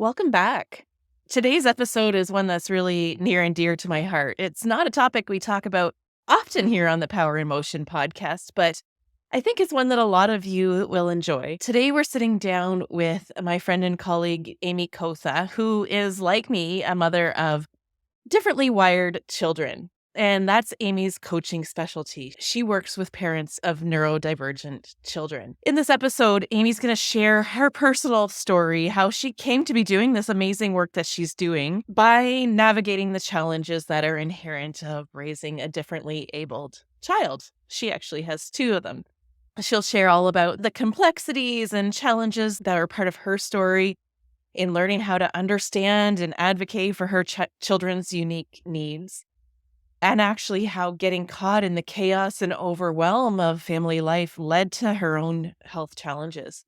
Welcome back. Today's episode is one that's really near and dear to my heart. It's not a topic we talk about often here on the Power in Motion podcast, but I think it's one that a lot of you will enjoy. Today, we're sitting down with my friend and colleague, Amy Kotha, who is, like me, a mother of differently wired children. And that's Amy's coaching specialty. She works with parents of neurodivergent children. In this episode, Amy's going to share her personal story, how she came to be doing this amazing work that she's doing by navigating the challenges that are inherent of raising a differently abled child. She actually has two of them. She'll share all about the complexities and challenges that are part of her story in learning how to understand and advocate for her children's unique needs, and actually how getting caught in the chaos and overwhelm of family life led to her own health challenges.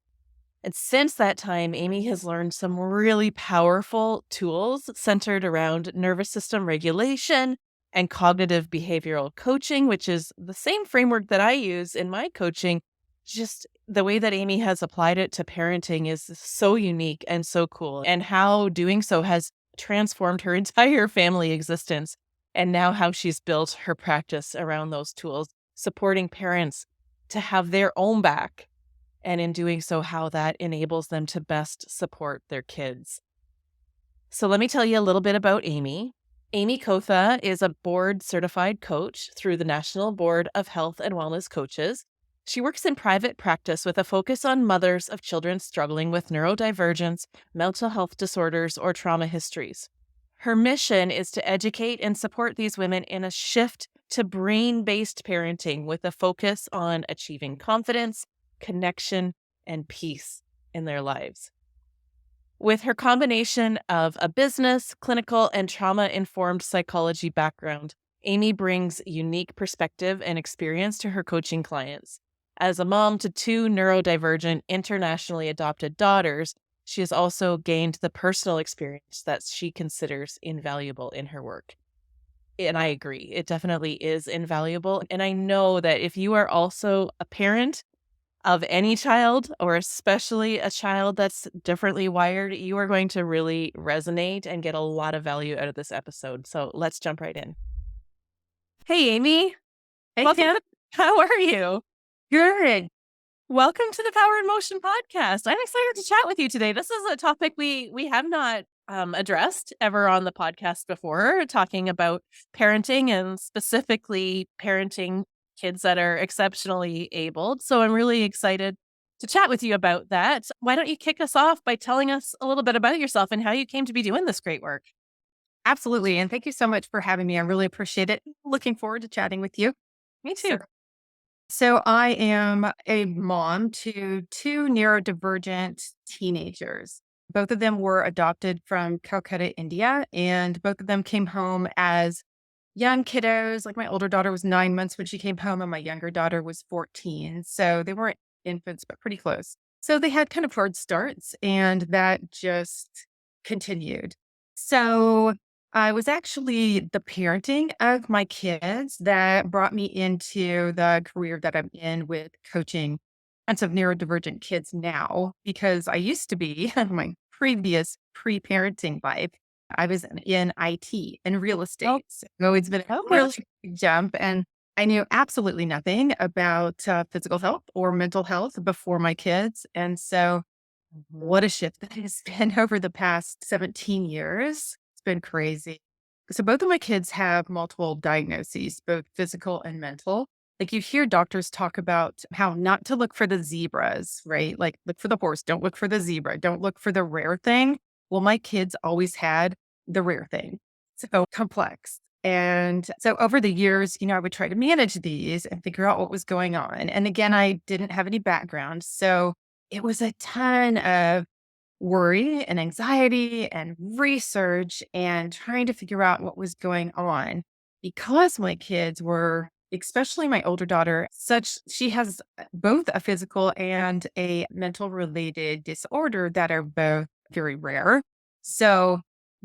And since that time, Amy has learned some really powerful tools centered around nervous system regulation and cognitive behavioral coaching, which is the same framework that I use in my coaching. Just the way that Amy has applied it to parenting is so unique and so cool, and how doing so has transformed her entire family existence. And now how she's built her practice around those tools, supporting parents to have their own back. And in doing so, how that enables them to best support their kids. So let me tell you a little bit about Amy. Amy Kotha is a board certified coach through the National Board of Health and Wellness Coaches. She works in private practice with a focus on mothers of children struggling with neurodivergence, mental health disorders, or trauma histories. Her mission is to educate and support these women in a shift to brain-based parenting with a focus on achieving confidence, connection, and peace in their lives. With her combination of a business, clinical, and trauma-informed psychology background, Amy brings unique perspective and experience to her coaching clients. As a mom to two neurodivergent, internationally adopted daughters, she has also gained the personal experience that she considers invaluable in her work. And I agree, it definitely is invaluable. And I know that if you are also a parent of any child, or especially a child that's differently wired, you are going to really resonate and get a lot of value out of this episode. So let's jump right in. Hey, Amy. Hey, Welcome. Kim. How are you? Good. Welcome to the Power in Motion podcast. I'm excited to chat with you today. This is a topic we have not addressed ever on the podcast before, talking about parenting and specifically parenting kids that are exceptionally abled. So I'm really excited to chat with you about that. Why don't you kick us off by telling us a little bit about yourself and how you came to be doing this great work? Absolutely. And thank you so much for having me. I really appreciate it. Looking forward to chatting with you. Me too. So I am a mom to two neurodivergent teenagers. Both of them were adopted from Calcutta, India, and both of them came home as young kiddos. Like my older daughter was 9 months when she came home, and my younger daughter was 14. So they weren't infants, but pretty close. So they had kind of hard starts, and that just continued. So I was actually the parenting of my kids that brought me into the career that I'm in with coaching lots of neurodivergent kids now, because I used to be my previous pre-parenting life. I was in IT and real estate. So it's been a really big jump. And I knew absolutely nothing about physical health or mental health before my kids. And so what a shift that has been over the past 17 years. It's been crazy. So both of my kids have multiple diagnoses, both physical and mental. Like you hear doctors talk about how not to look for the zebras, right? Like look for the horse, don't look for the zebra, don't look for the rare thing. Well, my kids always had the rare thing. So complex. And so over the years, I would try to manage these and figure out what was going on. And again, I didn't have any background. So it was a ton of worry and anxiety and research and trying to figure out what was going on because my kids were, especially my older daughter, she has both a physical and a mental related disorder that are both very rare. So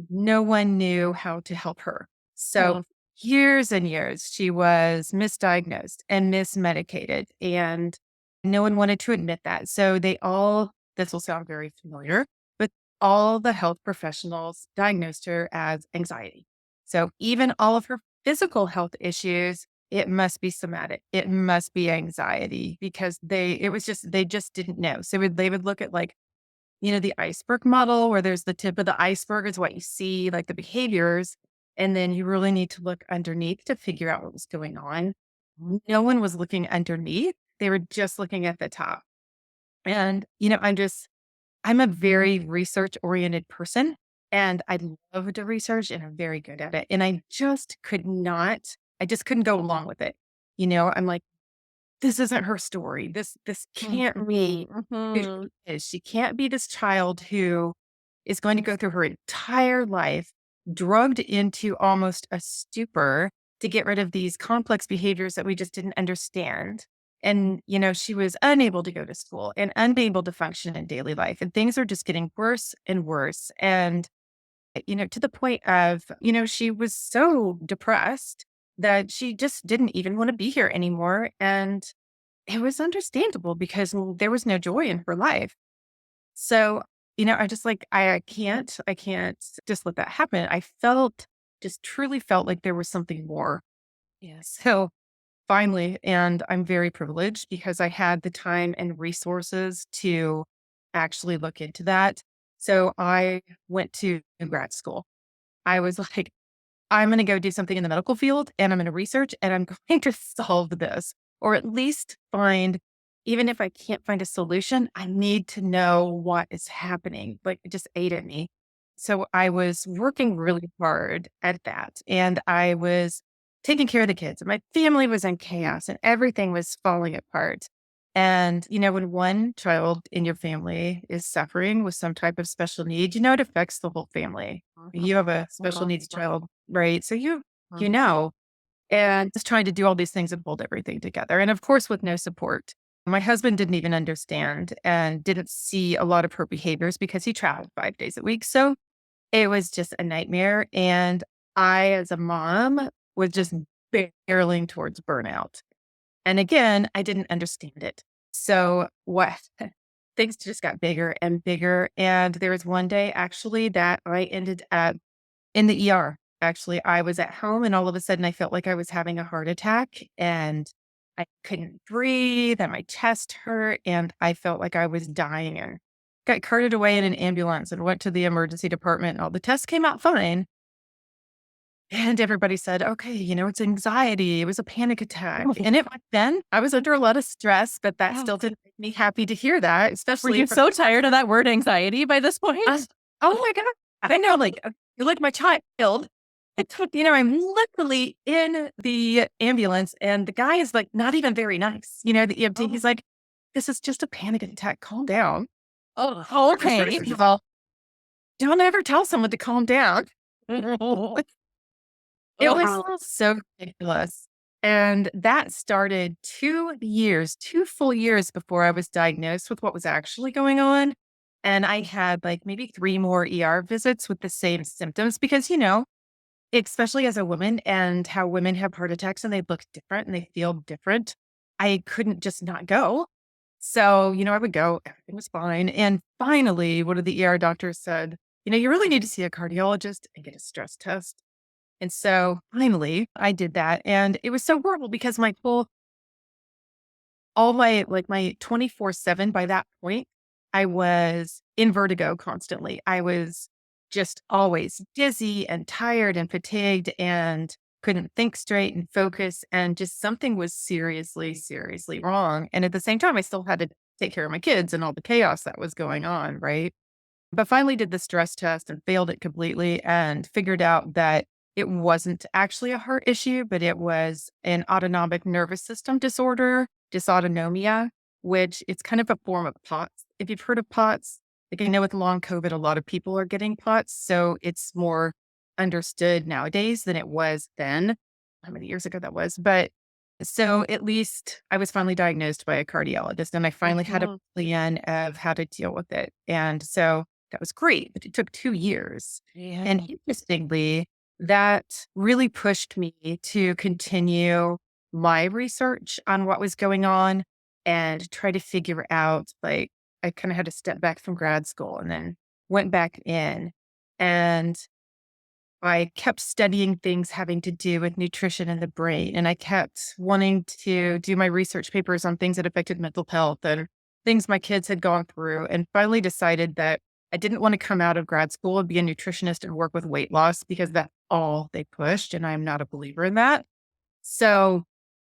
no one knew how to help her. So years and years, she was misdiagnosed and mismedicated, and no one wanted to admit that. So this will sound very familiar, but all the health professionals diagnosed her as anxiety. So even all of her physical health issues, it must be somatic. It must be anxiety because they just didn't know. So they would look at like, the iceberg model where there's the tip of the iceberg is what you see, like the behaviors. And then you really need to look underneath to figure out what was going on. No one was looking underneath. They were just looking at the top. And, I'm a very research oriented person and I love to research and I'm very good at it. And I just couldn't go along with it. I'm like, this isn't her story. This can't be who Mhm. she is. She can't be this child who is going to go through her entire life drugged into almost a stupor to get rid of these complex behaviors that we just didn't understand. And, she was unable to go to school and unable to function in daily life. And things are just getting worse and worse. And, to the point of, she was so depressed that she just didn't even want to be here anymore. And it was understandable because there was no joy in her life. So, I just like, I can't just let that happen. Just truly felt like there was something more. Yes. So finally, and I'm very privileged because I had the time and resources to actually look into that. So I went to grad school. I was like, I'm going to go do something in the medical field and I'm going to research and I'm going to solve this or at least find, even if I can't find a solution, I need to know what is happening. Like it just ate at me. So I was working really hard at that and I was taking care of the kids and my family was in chaos and everything was falling apart. And, when one child in your family is suffering with some type of special need, it affects the whole family. You have a special needs child, right? So you know, and just trying to do all these things and hold everything together. And of course, with no support. My husband didn't even understand and didn't see a lot of her behaviors because he traveled 5 days a week. So it was just a nightmare. And I, as a mom, was just barreling towards burnout. And again, I didn't understand it. So what things just got bigger and bigger. And there was one day actually that I ended up in the ER. Actually, I was at home and all of a sudden I felt like I was having a heart attack and I couldn't breathe and my chest hurt and I felt like I was dying and got carted away in an ambulance and went to the emergency department. And all the tests came out fine. And everybody said, okay, it's anxiety. It was a panic attack. And it back then I was under a lot of stress, but that Oh, still didn't make me happy to hear that, were especially you from so tired of that word anxiety by this uh, point? oh my God. I know, like, you're like my child. I'm literally in the ambulance and the guy is like not even very nice. The EMT, he's like, this is just a panic attack. Calm down. Oh, okay. First of all, don't ever tell someone to calm down. It was so ridiculous. And that started 2 full years before I was diagnosed with what was actually going on. And I had like maybe 3 more ER visits with the same symptoms because, especially as a woman and how women have heart attacks and they look different and they feel different. I couldn't just not go. So, I would go, everything was fine. And finally, one of the ER doctors said, you really need to see a cardiologist and get a stress test. And so finally I did that. And it was so horrible because all my, like my 24/7 by that point, I was in vertigo constantly. I was just always dizzy and tired and fatigued and couldn't think straight and focus. And just something was seriously, seriously wrong. And at the same time, I still had to take care of my kids and all the chaos that was going on. Right. But finally did the stress test and failed it completely and figured out that it wasn't actually a heart issue, but it was an autonomic nervous system disorder, dysautonomia, which it's kind of a form of POTS. If you've heard of POTS, like I know with long COVID, a lot of people are getting POTS. So it's more understood nowadays than it was then. How many years ago that was? But so at least I was finally diagnosed by a cardiologist and I finally had a Mhm. plan of how to deal with it. And so that was great, but it took 2 years. Yeah. And interestingly, that really pushed me to continue my research on what was going on and try to figure out, like, I kind of had to step back from grad school and then went back in and I kept studying things having to do with nutrition and the brain. And I kept wanting to do my research papers on things that affected mental health and things my kids had gone through, and finally decided that I didn't want to come out of grad school and be a nutritionist and work with weight loss because that's all they pushed. And I'm not a believer in that. So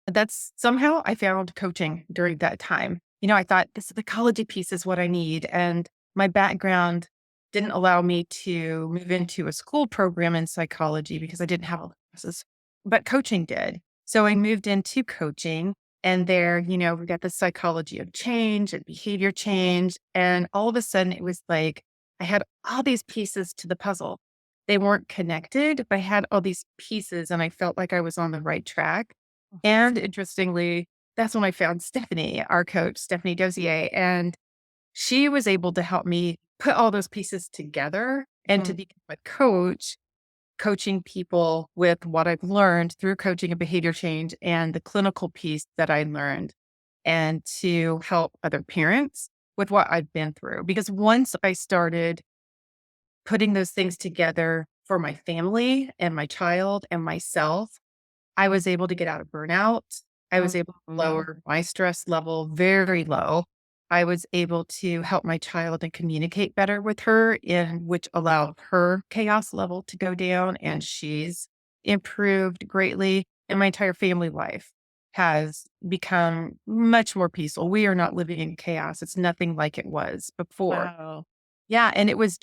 that's somehow I found coaching during that time. I thought this psychology piece is what I need. And my background didn't allow me to move into a school program in psychology because I didn't have all the classes, but coaching did. So I moved into coaching, and there, we got the psychology of change and behavior change. And all of a sudden it was like I had all these pieces to the puzzle. They weren't connected, but I had all these pieces and I felt like I was on the right track. And interestingly, that's when I found Stephanie, our coach, Stephanie Dozier. And she was able to help me put all those pieces together and to become a coach, coaching people with what I've learned through coaching and behavior change and the clinical piece that I learned, and to help other parents with what I've been through. Because once I started putting those things together for my family and my child and myself, I was able to get out of burnout. I was able to lower my stress level very low. I was able to help my child and communicate better with her, in which allowed her chaos level to go down, and she's improved greatly. And my entire family life has become much more peaceful. We are not living in chaos. It's nothing like it was before. Wow. Yeah. And it was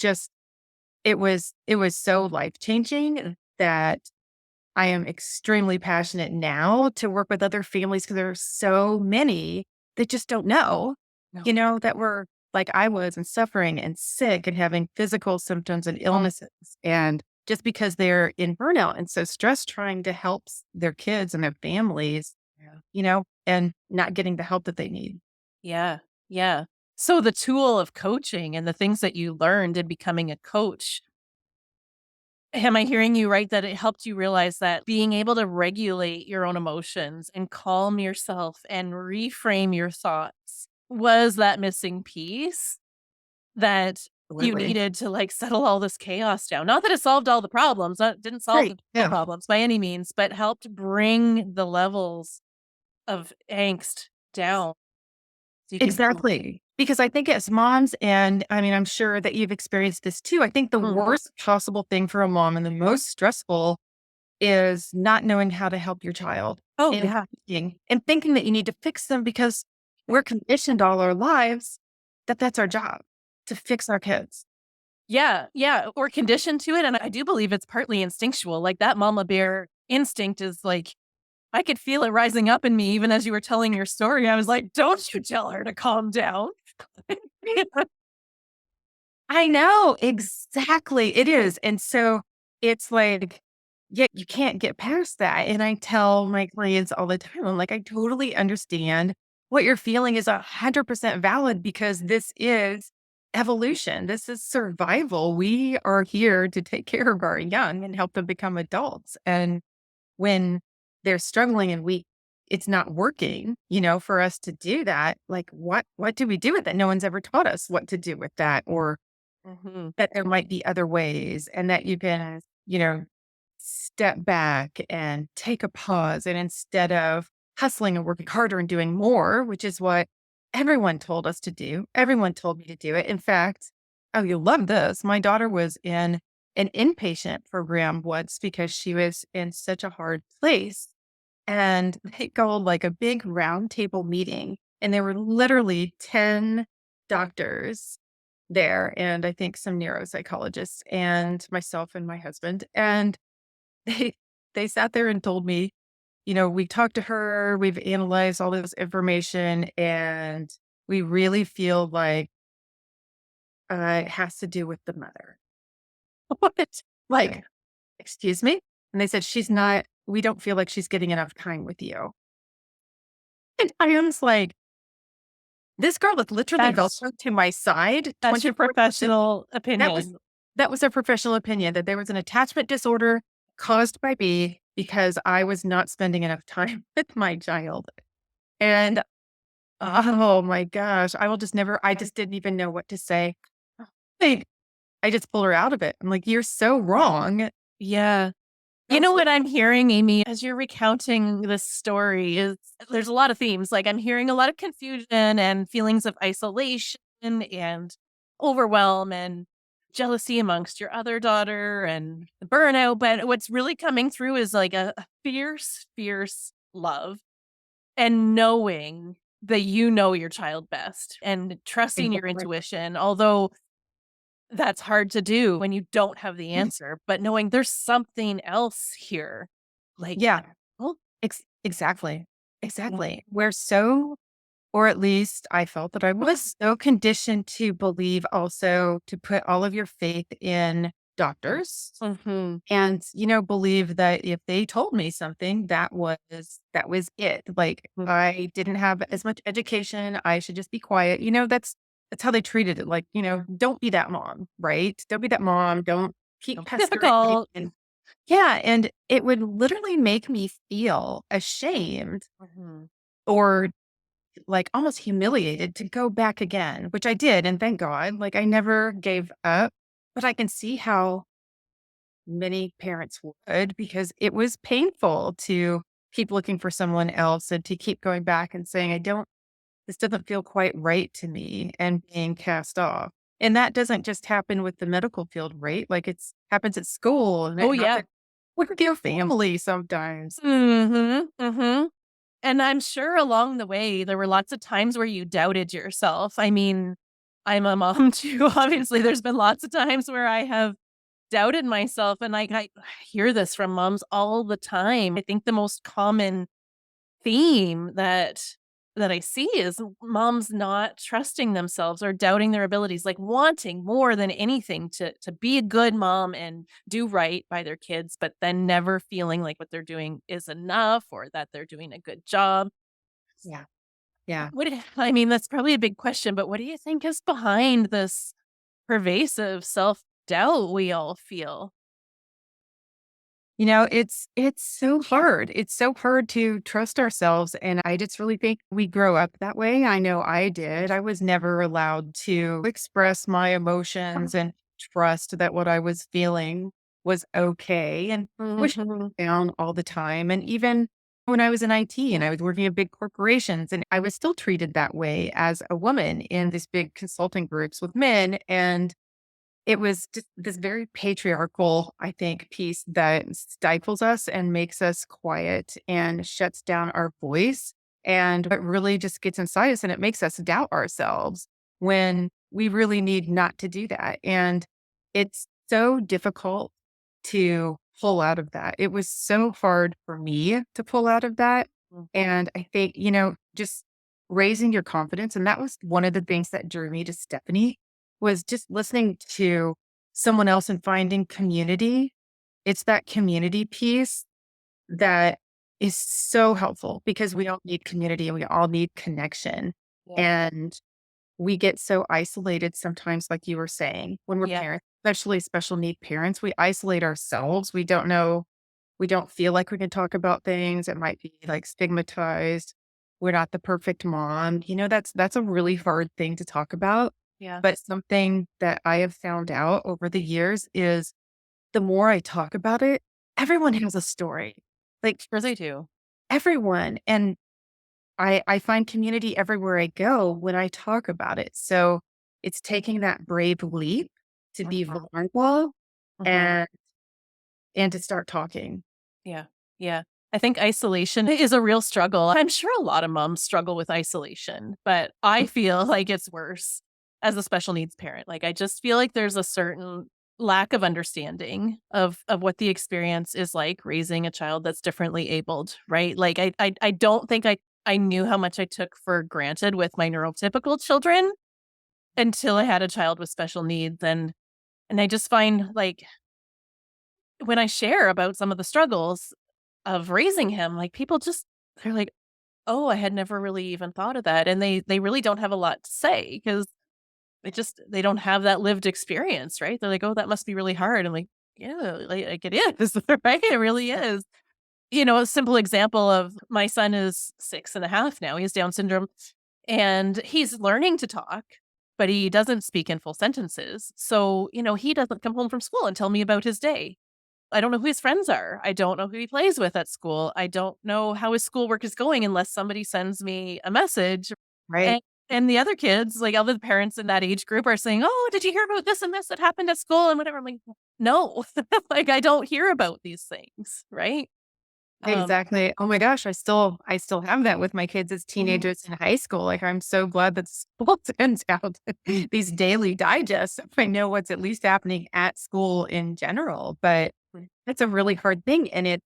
so life changing that I am extremely passionate now to work with other families, because there are so many that just don't know, No. that were like I was, and suffering and sick and having physical symptoms and illnesses. And just because they're in burnout and so stressed trying to help their kids and their families, and not getting the help that they need. Yeah. Yeah. So the tool of coaching and the things that you learned in becoming a coach, am I hearing you right that it helped you realize that being able to regulate your own emotions and calm yourself and reframe your thoughts was that missing piece that you Absolutely. needed to, like, settle all this chaos down? Not that it solved all the problems, that didn't solve Right. the Yeah. problems by any means, but helped bring the levels of angst down so you could feel. Exactly. Because I think as moms, and I mean, I'm sure that you've experienced this too. I think the Mm. worst possible thing for a mom and the most stressful is not knowing how to help your child, Oh, and yeah. thinking that you need to fix them, because we're conditioned all our lives that that's our job, to fix our kids. Yeah, yeah, or conditioned to it, and I do believe it's partly instinctual, like, that mama bear instinct is, like, I could feel it rising up in me even as you were telling your story. I was like, "Don't you tell her to calm down." I know, exactly, it is, and so it's like, yeah, you can't get past that, and I tell my clients all the time, I'm like, "I totally understand what you're feeling is 100% valid, because this is evolution, this is survival. We are here to take care of our young and help them become adults, and when they're struggling and it's not working, for us to do that, like, what do we do with it? No one's ever taught us what to do with that, or Mhm. that there might be other ways, and that you can, step back and take a pause. And instead of hustling and working harder and doing more, which is what everyone told us to do, everyone told me to do it. In fact, oh, you'll love this. My daughter was in an inpatient program once because she was in such a hard place. And they called like a big round table meeting, and there were literally 10 doctors there, and I think some neuropsychologists, and myself and my husband. And they they sat there and told me, we talked to her, we've analyzed all this information, and we really feel like it has to do with the mother. What? Like, excuse me? And they said, we don't feel like she's getting enough time with you. And I was like, this girl is literally That's Velcro to my side that's your 24/7. professional That was opinion. that was their professional opinion, that there was an attachment disorder caused by me because I was not spending enough time with my child. And oh my gosh, I just didn't even know what to say. Like, I just pulled her out of it. I'm like, you're so wrong. Yeah. You know what I'm hearing, Amy, as you're recounting this story is there's a lot of themes. Like I'm hearing a lot of confusion and feelings of isolation and overwhelm and jealousy amongst your other daughter and the burnout. But what's really coming through is like a fierce, fierce love and knowing that you know your child best and trusting your Exactly. intuition. Although that's hard to do when you don't have the answer, but knowing there's something else here, like, Yeah, well, exactly. yeah. Exactly. We're so, or at least I felt that I was so conditioned to believe also to put all of your faith in doctors Mhm. and, believe that if they told me something, that was it. Like Mm. I didn't have as much education. I should just be quiet. That's how they treated it. Like, don't be that mom, right? Don't be that mom. Don't keep Don't be pestering. difficult. Yeah, and it would literally make me feel ashamed Mhm. or like almost humiliated to go back again, which I did. And thank God, like I never gave up. But I can see how many parents would because it was painful to keep looking for someone else and to keep going back and saying, this doesn't feel quite right to me and being cast off. And that doesn't just happen with the medical field, right? Like happens at school and Oh, it yeah. happens with your family sometimes. Mhm, mhm. And I'm sure along the way, there were lots of times where you doubted yourself. I mean, I'm a mom too, obviously, there's been lots of times where I have doubted myself, and, like, I hear this from moms all the time. I think the most common theme that I see is moms not trusting themselves or doubting their abilities, like wanting more than anything to be a good mom and do right by their kids, but then never feeling like what they're doing is enough or that they're doing a good job. Yeah. Yeah. I mean, that's probably a big question, but what do you think is behind this pervasive self-doubt we all feel? It's so hard. It's so hard to trust ourselves. And I just really think we grow up that way. I know I did. I was never allowed to express my emotions and trust that what I was feeling was okay and push Mhm. down all the time. And even when I was in IT and I was working at big corporations, and I was still treated that way as a woman in these big consulting groups with men. And it was just this very patriarchal, I think, piece that stifles us and makes us quiet and shuts down our voice. And it really just gets inside us and it makes us doubt ourselves when we really need not to do that. And it's so difficult to pull out of that. It was so hard for me to pull out of that. And I think, just raising your confidence. And that was one of the things that drew me to Stephanie was just listening to someone else and finding community. It's that community piece that is so helpful because we all need community and we all need connection. Yeah. And we get so isolated sometimes, like you were saying, when we're Yeah. parents, especially special need parents, we isolate ourselves. We don't feel like we can talk about things. It might be like stigmatized. We're not the perfect mom. That's a really hard thing to talk about. Yeah. But something that I have found out over the years is the more I talk about it, everyone has a story. Like Sure they do. everyone. And I find community everywhere I go when I talk about it. So it's taking that brave leap to be Mhm. vulnerable Mhm. and to start talking. Yeah. Yeah. I think isolation is a real struggle. I'm sure a lot of moms struggle with isolation, but I feel like it's worse as a special needs parent. Like I just feel like there's a certain lack of understanding of what the experience is like raising a child that's differently abled, right? Like I don't think I knew how much I took for granted with my neurotypical children until I had a child with special needs and I just find like when I share about some of the struggles of raising him, like, people just they're like, "Oh, I had never really even thought of that," and they really don't have a lot to say because they don't have that lived experience, right? They're like, "Oh, that must be really hard." I'm like, "Yeah, like it is, right? It really is." You know, a simple example of my son is 6.5 now, he has Down syndrome, and he's learning to talk, but he doesn't speak in full sentences. So, he doesn't come home from school and tell me about his day. I don't know who his friends are. I don't know who he plays with at school. I don't know how his schoolwork is going unless somebody sends me a message. Right. And, and the other kids, like other parents in that age group, are saying, "Oh, did you hear about this and this that happened at school and whatever?" I'm like, no, like I don't hear about these things, right? Um, Exactly. Oh my gosh, I still have that with my kids as Mhm. teenagers in high school. Like I'm so glad that school sends out these daily digests. So I know what's at least happening at school in general. But it's a really hard thing. And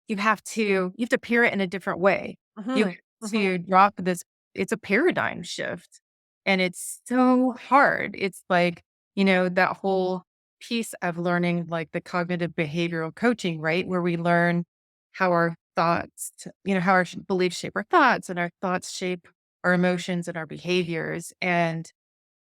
you have to peer it in a different way. You have Mhm, mhm. to drop this, it's a paradigm shift. And it's so hard. It's like, that whole piece of learning like the cognitive behavioral coaching, right? Where we learn how our thoughts, how our beliefs shape our thoughts and our thoughts shape our emotions and our behaviors. And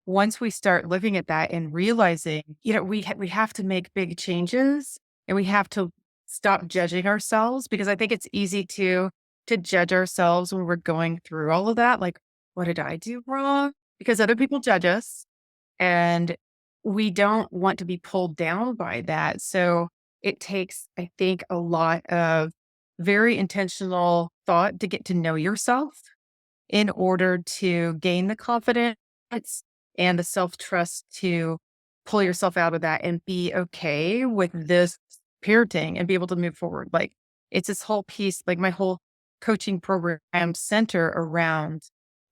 once we start looking at that and realizing, we have to make big changes and we have to stop judging ourselves because I think it's easy to judge ourselves when we're going through all of that. Like, what did I do wrong? Because other people judge us and we don't want to be pulled down by that. So it takes, I think, a lot of very intentional thought to get to know yourself in order to gain the confidence and the self trust to pull yourself out of that and be okay with this parenting and be able to move forward. Like it's this whole piece, like my whole coaching program center around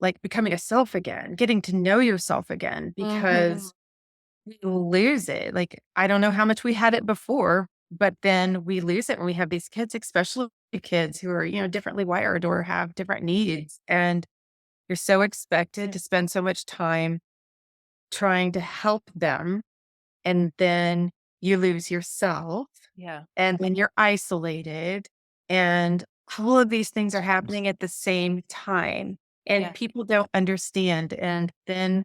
like becoming a self again, getting to know yourself again, Mhm. because we lose it. Like I don't know how much we had it before, but then we lose it when we have these kids, especially kids who are, differently wired or have different needs. And you're so expected to spend so much time trying to help them, and then you lose yourself, Yeah, and then you're isolated, and all of these things are happening at the same time, and yeah. people don't understand, and then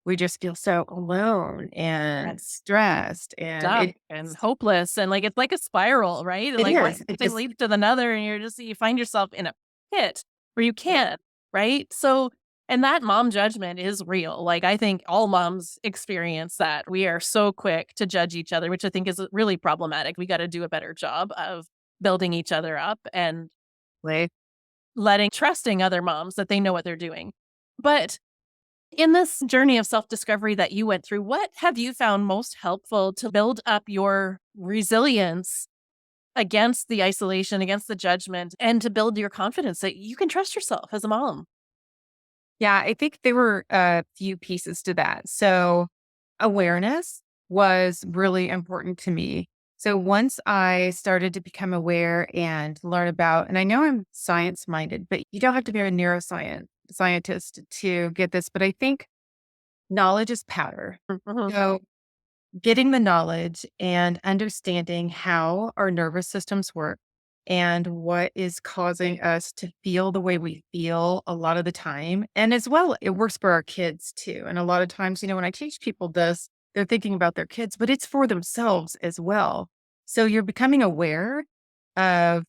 we just feel so alone and stressed, and Stuck and hopeless, and, like, it's like a spiral, right? And, it like, one is. It thing just leads to another, and you find yourself in a pit where you can't, right? So and that mom judgment is real, like, I think all moms experience that. We are so quick to judge each other, which I think is really problematic. We gotta do a better job of building each other up and like trusting other moms that they know what they're doing. But in this journey of self discovery that you went through, what have you found most helpful to build up your resilience against the isolation, against the judgment, and to build your confidence that you can trust yourself as a mom? yeah, I think there were a few pieces to that. So awareness was really important to me. So once I started to become aware and learn about, and I know I'm science minded, but you don't have to be a neuroscience scientist to get this, but I think knowledge is power. Mhm. So getting the knowledge and understanding how our nervous systems work and what is causing us to feel the way we feel a lot of the time. And as well, it works for our kids too. And a lot of times, when I teach people this, they're thinking about their kids, but it's for themselves as well. So you're becoming aware of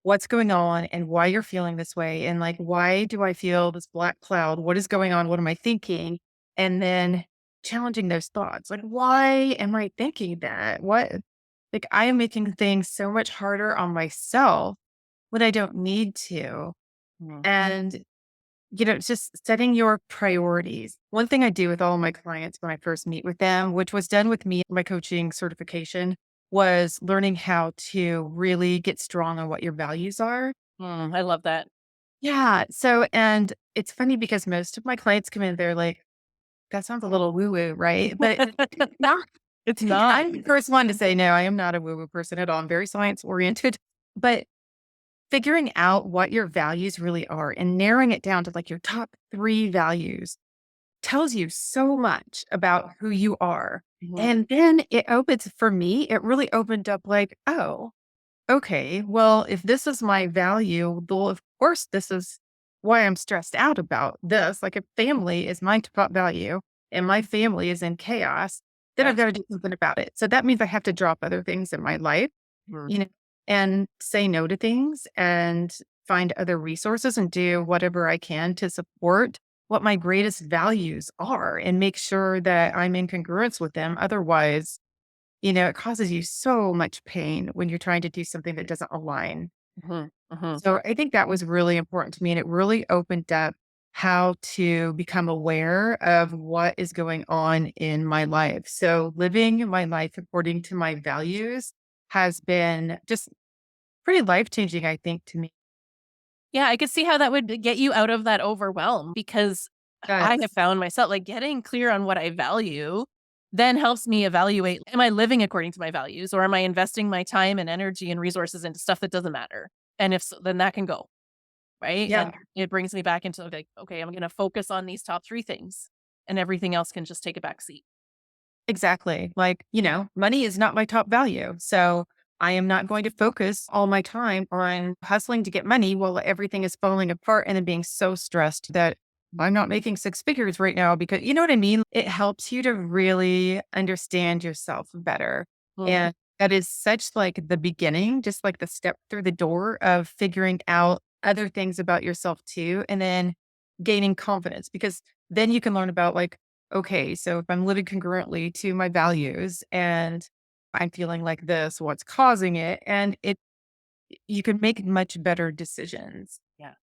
what's going on and why you're feeling this way. And like, why do I feel this black cloud? What is going on? What am I thinking? And then challenging those thoughts. Like, why am I thinking that? Like, I am making things so much harder on myself when I don't need to. Mhm. And, it's just setting your priorities. One thing I do with all of my clients when I first meet with them, which was done with me, my coaching certification, was learning how to really get strong on what your values are. I love that. Yeah. So, and it's funny because most of my clients come in, they're like, that sounds a little woo woo, right? But it's not. It's not. I'm the first one to say, no, I am not a woo woo person at all. I'm very science oriented. But figuring out what your values really are and narrowing it down to like your top three values tells you so much about who you are. Mhm. And then for me, it really opened up like, oh, okay, well, if this is my value, well, of course, this is why I'm stressed out about this. Like, if family is my top value and my family is in chaos, then Yeah. I've got to do something about it. So that means I have to drop other things in my life, Mhm. you know, and say no to things and find other resources and do whatever I can to support what my greatest values are and make sure that I'm in congruence with them. Otherwise, it causes you so much pain when you're trying to do something that doesn't align. Mhm, mhm. So I think that was really important to me. And it really opened up how to become aware of what is going on in my life. So living my life according to my values has been just pretty life changing, I think, to me. Yeah, I could see how that would get you out of that overwhelm because I have Yes. found myself, like, getting clear on what I value then helps me evaluate, am I living according to my values, or am I investing my time and energy and resources into stuff that doesn't matter? And if so, then that can go, right? Yeah. And it brings me back into, like, okay, I'm gonna focus on these top 3 things, and everything else can just take a back seat. Exactly. Like, money is not my top value. So I am not going to focus all my time on hustling to get money while everything is falling apart and then being so stressed that I'm not making six figures right now because you know what I mean? It helps you to really understand yourself better. Mhm, And that is such like the beginning, just like the step through the door of figuring out other things about yourself too. And then gaining confidence because then you can learn about like, okay, so if I'm living congruently to my values and I'm feeling like this, what's causing it? And you can make much better decisions. yeah.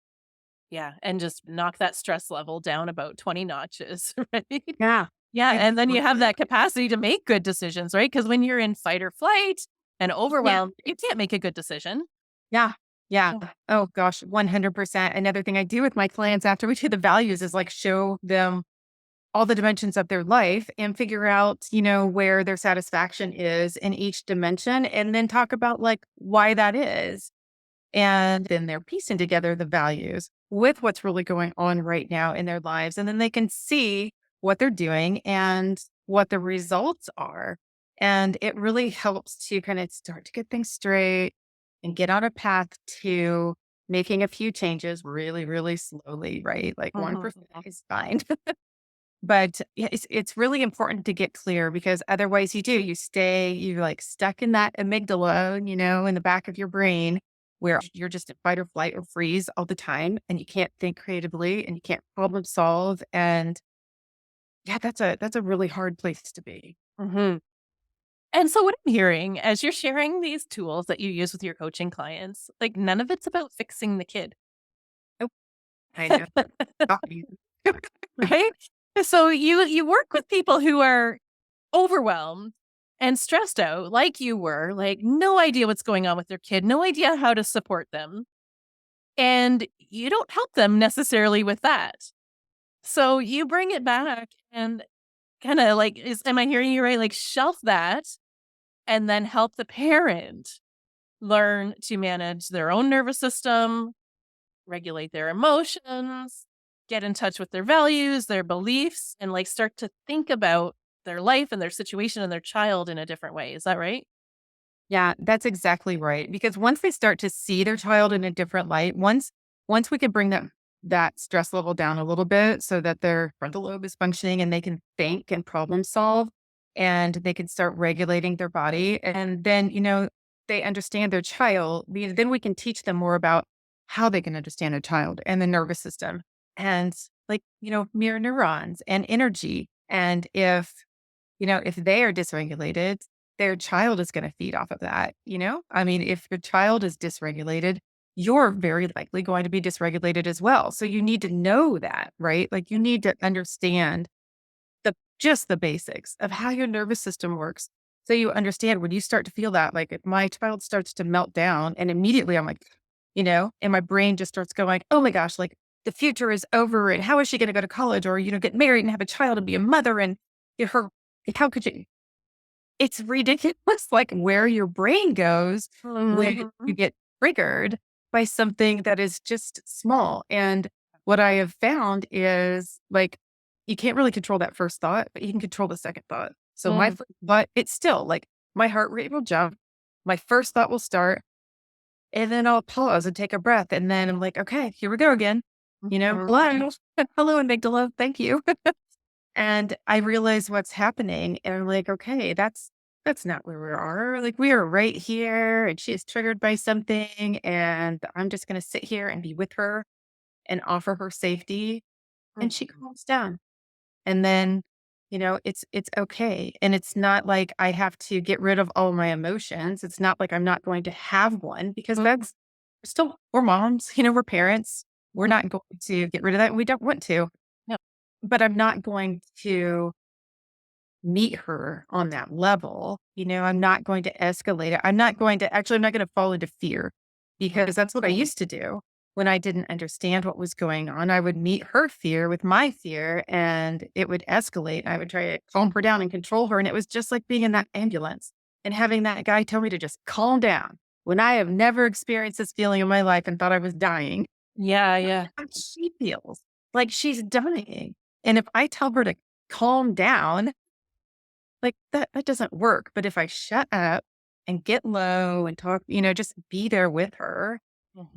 Yeah, and just knock that stress level down about 20 notches, right? Yeah. Yeah, and then you have Exactly. that capacity to make good decisions, right? Because when you're in fight or flight and Yeah. overwhelmed, you can't make a good decision. Yeah. Yeah. Yeah. Oh gosh, 100%. Another thing I do with my clients after we do the values is like show them all the dimensions of their life and figure out, where their satisfaction is in each dimension and then talk about like why that is. And then they're piecing together the values with what's really going on right now in their lives. And then they can see what they're doing and what the results are. And it really helps to kind of start to get things straight and get on a path to making a few changes really, really slowly, right? Like Mhm, 1% mhm. is fine. But yeah, it's really important to get clear because otherwise you're like stuck in that amygdala, in the back of your brain where you're just in fight or flight or freeze all the time and you can't think creatively and you can't problem solve. And yeah, that's a really hard place to be. Mhm. And so what I'm hearing as you're sharing these tools that you use with your coaching clients, like, none of it's about fixing the kid, Oh, I know. right? So you work with people who are overwhelmed and stressed out like you were, like, no idea what's going on with their kid, no idea how to support them, and you don't help them necessarily with that. So you bring it back and kinda, like, is am I hearing you right? Like, shelf that and then help the parent learn to manage their own nervous system, regulate their emotions, get in touch with their values, their beliefs, and, like, start to think about their life and their situation and their child in a different way. Is that right? Yeah, that's exactly right. Because once they start to see their child in a different light, once we can bring that stress level down a little bit so that their frontal lobe is functioning and they can think and problem solve and they can start regulating their body and then, they understand their child, then we can teach them more about how they can understand a child and the nervous system and like, mirror neurons and energy. And if they are dysregulated, their child is going to feed off of that. I mean, if your child is dysregulated, you're very likely going to be dysregulated as well. So you need to know that, right? Like you need to understand just the basics of how your nervous system works. So you understand when you start to feel that, like if my child starts to melt down and immediately I'm like, and my brain just starts going, oh my gosh, like the future is over and how is she going to go to college or, get married and have a child and be a mother and her, how could you, it's ridiculous, like, where your brain goes when you Mhm. get triggered by something that is just small, and what I have found is, like, you can't really control that first thought, but you can control the second thought. So my Mhm. first thought it's still, like, my heart rate will jump, my first thought will start, and then I'll pause and take a breath, and then I'm like, "Okay, here we go again." Mhm. "Hello. Hello, amygdala, thank you." And I realize what's happening, and I'm like, "Okay, that's not where we are. Like, we are right here, and she is triggered by something, and I'm just gonna sit here and be with her and offer her safety." and she calms down. And then, it's okay. And it's not like I have to get rid of all my emotions. It's not like I'm not going to have one because we're moms, we're parents. We're not going to get rid of that. We don't want to, No. but I'm not going to meet her on that level. I'm not going to escalate it. I'm not going to fall into fear because that's what I used to do when I didn't understand what was going on. I would meet her fear with my fear and it would escalate. I would try to calm her down and control her. And it was just like being in that ambulance and having that guy tell me to just calm down when I have never experienced this feeling in my life and thought I was dying. Yeah, yeah. And she feels like she's dying. And if I tell her to calm down, like that doesn't work. But if I shut up and get low and talk, just be there with her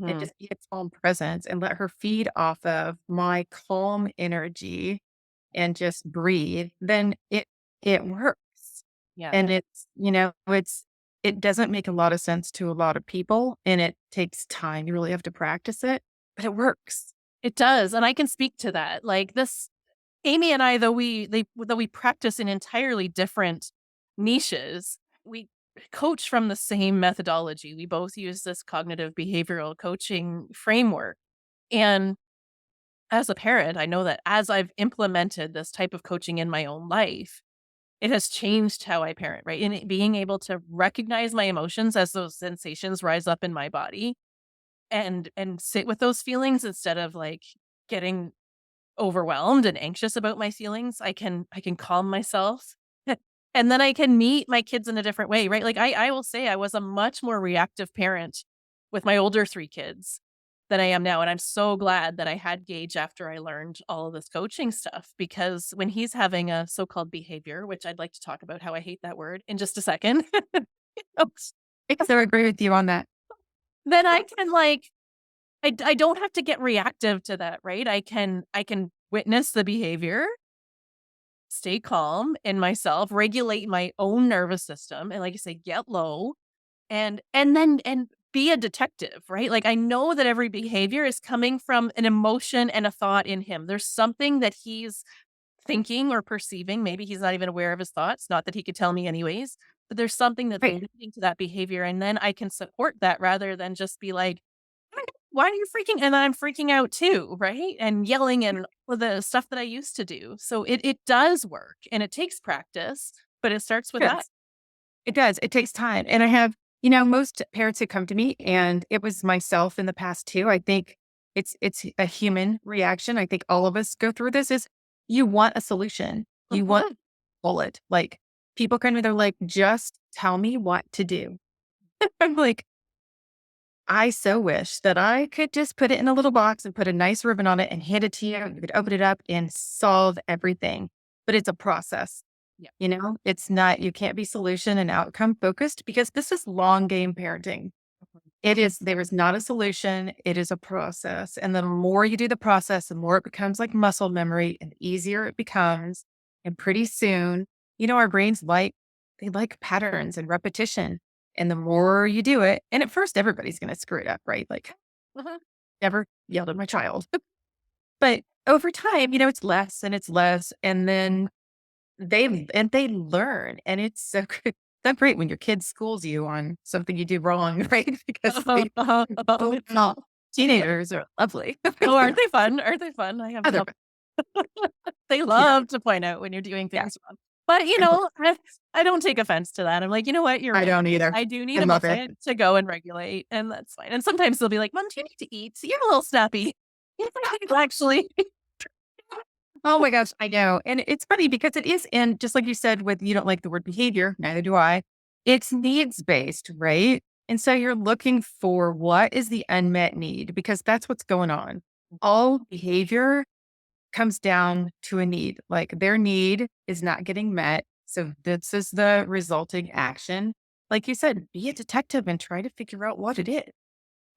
and Mhm. just be a calm presence and let her feed off of my calm energy and just breathe, then it works. Yeah. And it doesn't make a lot of sense to a lot of people and it takes time. You really have to practice it, but it works. It does, and I can speak to that. Like, this Amy and I, though we practice in entirely different niches, we coach from the same methodology. We both use this cognitive behavioral coaching framework, and as a parent, I know that as I've implemented this type of coaching in my own life, it has changed how I parent, right? And being able to recognize my emotions as those sensations rise up in my body and sit with those feelings instead of, like, getting overwhelmed and anxious about my feelings. I can calm myself. And then I can meet my kids in a different way, right? Like, I will say I was a much more reactive parent with my older 3 kids than I am now, and I'm so glad that I had Gage after I learned all of this coaching stuff, because when he's having a so-called behavior, which I'd like to talk about how I hate that word in just a second, Because I agree with you on that. then I can, like, I don't have to get reactive to that, right? I can witness the behavior, stay calm in myself, regulate my own nervous system, and, like I say, get low and be a detective, right? Like, I know that every behavior is coming from an emotion and a thought in him. There's something that he's thinking or perceiving. Maybe he's not even aware of his thoughts, not that he could tell me anyways, but there's something that's Right. leading to that behavior, and then I can support that rather than just be like, why are you freaking, and then I'm freaking out too, right? And yelling and all the stuff that I used to do. So it does work and it takes practice, but it starts with that. Yes. It does. It takes time. And I have, most parents who come to me, and it was myself in the past too. I think it's a human reaction. I think all of us go through this is you want a solution. You want Mhm. a bullet. Like people come to me, they're like, just tell me what to do. I'm like, I so wish that I could just put it in a little box and put a nice ribbon on it and hand it to you. You could open it up and solve everything. But it's a process. Yeah. It's not, you can't be solution and outcome focused because this is long game parenting. There is not a solution. It is a process. And the more you do the process, the more it becomes like muscle memory and the easier it becomes. And pretty soon, our brains they like patterns and repetition. And the more you do it, and at first everybody's going to screw it up, right? Like Mhm. never yelled at my child. But over time, it's less and it's less. And then they learn, and it's so good so great when your kid schools you on something you do wrong, right? Because Uh-huh, uh-huh, uh-huh. oh, no, teenagers are lovely. Oh, aren't they fun? Aren't they fun? I have a Other couple. They yeah, love to point out when you're doing yeah, things wrong. But, I love I don't take offense to that. I'm like, "You know what? You're I right. don't either. I do I need a love it. moment to go and regulate, and that's fine." And sometimes they'll be like, "Mom, do you need to eat? You're a little snappy." Actually. Oh my gosh, I know. And it's funny because it is, and just like you said, with you don't like the word behavior, neither do I. It's needs based, right? And so you're looking for what is the unmet need because that's what's going on. All behavior comes down to a need. Like their need is not getting met. So this is the resulting action. Like you said, be a detective and try to figure out what it is.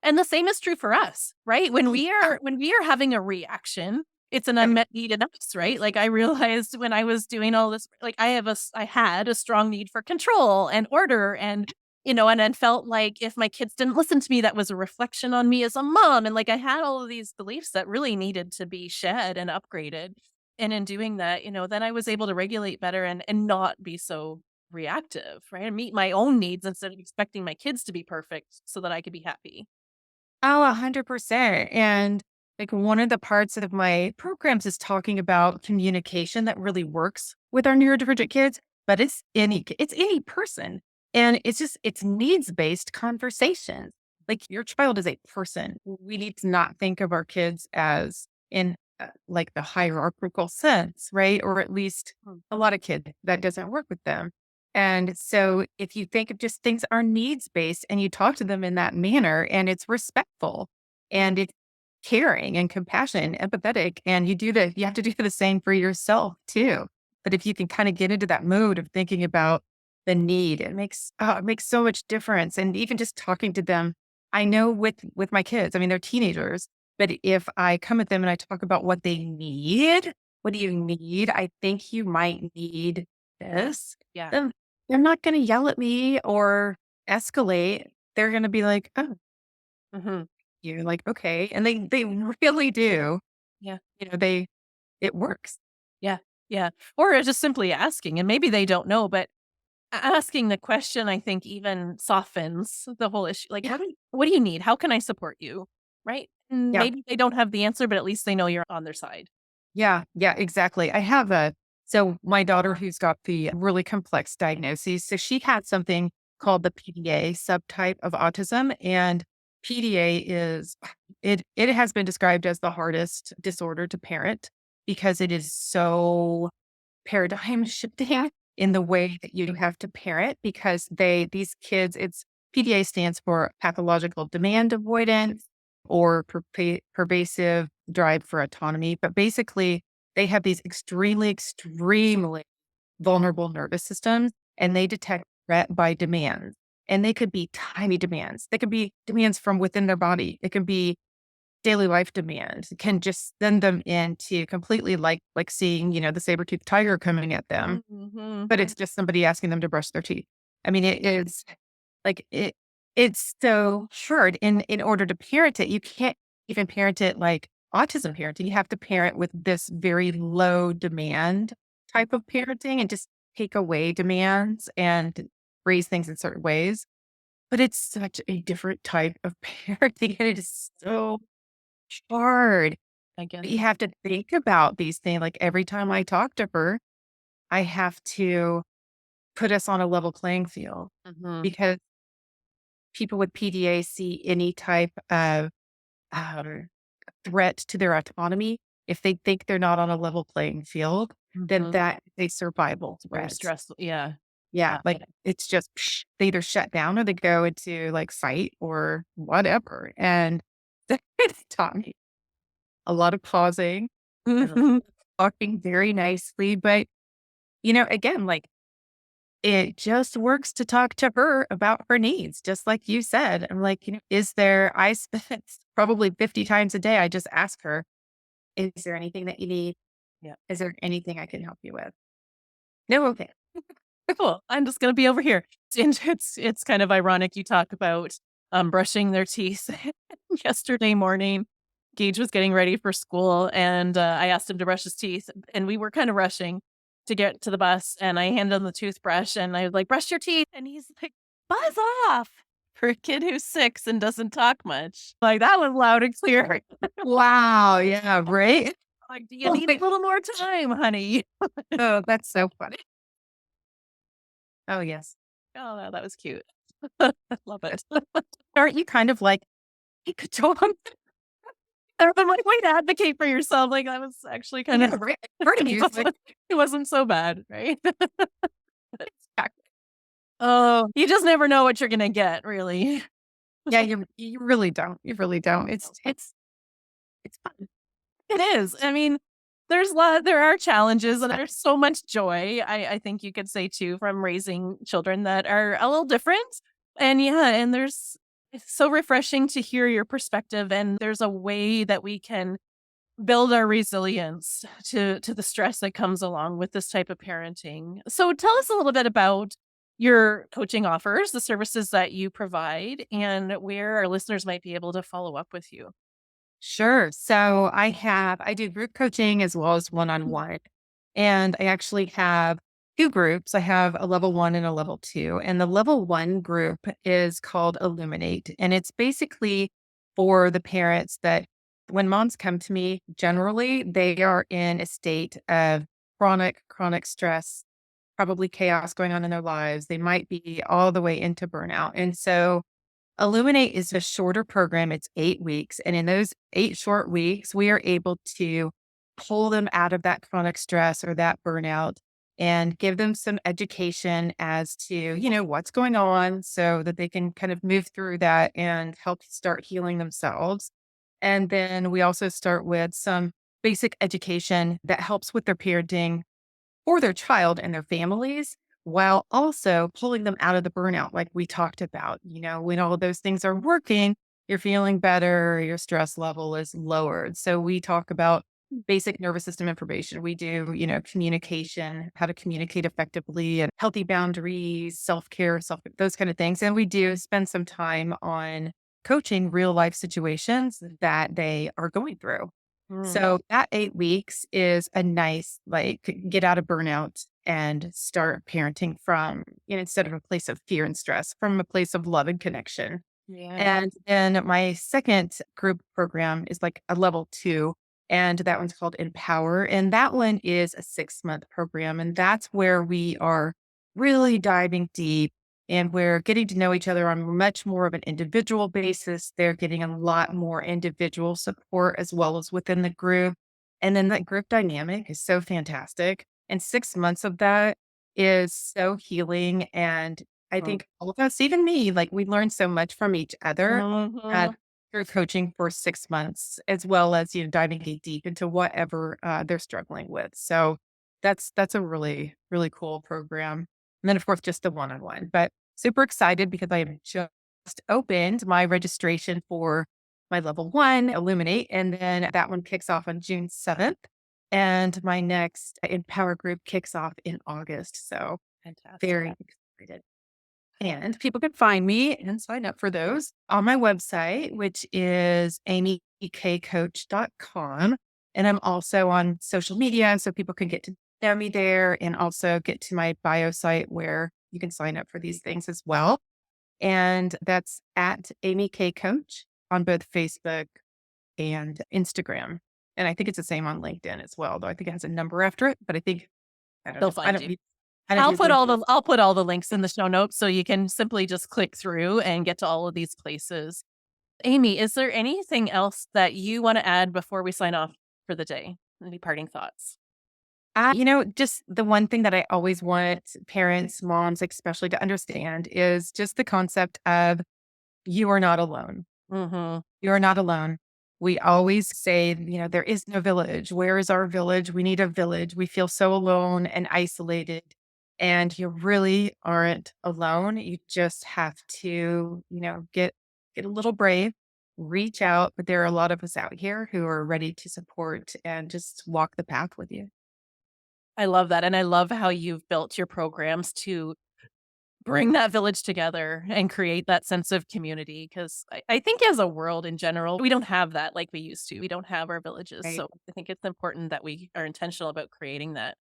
And the same is true for us, right? When we Yeah. are when we are having a reaction, it's an Yep. unmet need in us, right? Like, I realized when I was doing all this, like, I had a strong need for control and order and and then felt like if my kids didn't listen to me, that was a reflection on me as a mom. And like I had all of these beliefs that really needed to be shed and upgraded. And in doing that, then I was able to regulate better and not be so reactive, right? And meet my own needs instead of expecting my kids to be perfect so that I could be happy. Oh, 100%. And like one of the parts of my programs is talking about communication that really works with our neurodivergent kids, but it's any person. And it's needs-based conversations. Like your child is a person. We need to not think of our kids as in like the hierarchical sense, right? Or at least a lot of kids that doesn't work with them. And so if you think of just things are needs based and you talk to them in that manner and it's respectful and it's caring and compassionate and empathetic and you have to do the same for yourself too. But if you can kind of get into that mood of thinking about the need, it makes so much difference. And even just talking to them, I know with my kids, I mean, they're teenagers, but if I come at them and I talk about what they need, what do you need? I think you might need this. Yeah. Then they're not gonna yell at me or escalate. They're gonna be like, "Oh, Hmm. you're like, okay." And they really do. Yeah. They it works. Yeah. Yeah. Or just simply asking, and maybe they don't know, but asking the question, I think, even softens the whole issue. Like, Yeah. what do you need? How can I support you? Right? And Yeah. maybe they don't have the answer, but at least they know you're on their side. Yeah. Yeah, exactly. So my daughter who's got the really complex diagnoses, so she had something called the PDA subtype of autism. And PDA it has been described as the hardest disorder to parent because it is so paradigm shifting in the way that you have to parent because these kids, it's PDA stands for pathological demand avoidance or pervasive drive for autonomy. But basically, they have these extremely vulnerable nervous systems and they detect threat by demands. And they could be tiny demands. They could be demands from within their body. It can be daily life demands. It can just send them into completely like seeing, the saber-toothed tiger coming at them, Mhm. but it's just somebody asking them to brush their teeth. I mean, it is like it's so hard in order to parent it. You can't even parent it like autism parenting. You have to parent with this very low demand type of parenting and just take away demands and raise things in certain ways. But it's such a different type of parenting. And it is so hard. I guess. You have to think about these things. Like every time I talk to her, I have to put us on a level playing field Mhm. because people with PDA see any type of um, threat to their autonomy. If they think they're not on a level playing field, then Mhm. that is a survival It's very threat. stressful. Yeah. Yeah, Yeah. like it's just they either shut down or they go into like fight or whatever. And it's taught me a lot of pausing and a lot Mhm. of talking very nicely. But again, like it just works to talk to her about her needs, just like you said. I'm like, I spend probably 50 times a day, I just ask her, is there anything that you need? Yeah. Is there anything I can help you with? No, okay. Cool. I'm just gonna be over here. And it's kind of ironic you talk about, brushing their teeth. Yesterday morning, Gage was getting ready for school, and, I asked him to brush his teeth, and we were kinda rushing to get to the bus, and I handed him the toothbrush, and I was like, "Brush your teeth," and he's like, "Buzz off!" For a kid who's 6 and doesn't talk much. Like, that was loud and clear. Wow. Yeah. Right. Like, "Do you Oh, need a little more time, honey?" oh, that's so funny. Oh, yes. Oh, no, that was cute. I love it. Aren't you kind of like, hey, good job? I'm like, way to advocate for yourself. Like, that was actually kind Yeah, of right. Part of you is like, it wasn't so bad, right? exactly. Oh, you just never know what you're gonna get, really. Yeah, you really don't. You really don't. It's fun. It is. I mean, there are challenges and there's so much joy, I think you could say too, from raising children that are a little different. And yeah, and it's so refreshing to hear your perspective, and there's a way that we can build our resilience to the stress that comes along with this type of parenting. So tell us a little bit about your coaching offers, the services that you provide, and where our listeners might be able to follow up with you. Sure. So I do group coaching as well as one-on-one. And I actually have two groups. I have a level one and a level two. And the level one group is called Illuminate. And it's basically for the parents that when moms come to me, generally they are in a state of chronic stress, probably chaos going on in their lives. They might be all the way into burnout. And so Illuminate is a shorter program. It's 8 weeks. And in those 8 short weeks, we are able to pull them out of that chronic stress or that burnout and give them some education as to, what's going on so that they can kind of move through that and help start healing themselves. And then we also start with some basic education that helps with their parenting for their child and their families, while also pulling them out of the burnout, like we talked about. When all of those things are working, you're feeling better, your stress level is lowered. So we talk about basic nervous system information. We do, communication, how to communicate effectively and healthy boundaries, self-care, those kind of things. And we do spend some time on coaching real life situations that they are going through. Mm. So that 8 weeks is a nice, like, get out of burnout and start parenting from, instead of a place of fear and stress, from a place of love and connection. Yeah. And then my second group program is like a level two, and that one's called Empower. And that one is a 6 month program. And that's where we are really diving deep and we're getting to know each other on much more of an individual basis. They're getting a lot more individual support as well as within the group. And then that group dynamic is so fantastic. And 6 months of that is so healing. And I Mm. think all of us, even me, like we learn so much from each other uh, Mhm. through coaching for 6 months, as well as, diving deep into whatever they're struggling with. So that's a really, really cool program. And then, of course, just the one-on-one. But super excited because I have just opened my registration for my level one, Illuminate. And then that one kicks off on June 7th. And my next Empower group kicks off in August. So Fantastic. very excited. And people can find me and sign up for those on my website, which is amykcoach.com. And I'm also on social media, so people can get to know me there and also get to my bio site where you can sign up for these things as well. And that's at Amy K Coach on both Facebook and Instagram. And I think it's the same on LinkedIn as well, though I think it has a number after it, but I don't They'll know. find you. I don't use LinkedIn. I'll put all the links in the show notes so you can simply just click through and get to all of these places. Amy, is there anything else that you want to add before we sign off for the day? Any parting thoughts? Just the one thing that I always want parents, moms, especially to understand is just the concept of you are not alone. Mhm. You are not alone. We always say, there is no village. Where is our village? We need a village. We feel so alone and isolated. And you really aren't alone. You just have to, get a little brave, reach out. But there are a lot of us out here who are ready to support and just walk the path with you. I love that, and I love how you've built your programs to bring that village together and create that sense of community. Because I think as a world in general, we don't have that like we used to. We don't have our villages, Right. so I think it's important that we are intentional about creating that.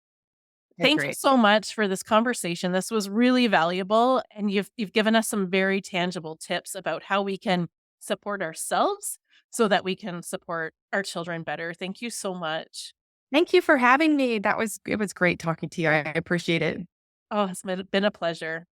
I Thank you agree. so much for this conversation. This was really valuable, and you've given us some very tangible tips about how we can support ourselves so that we can support our children better. Thank you so much. Thank you for having me. It was great talking to you. I appreciate it. Oh, it's been a pleasure.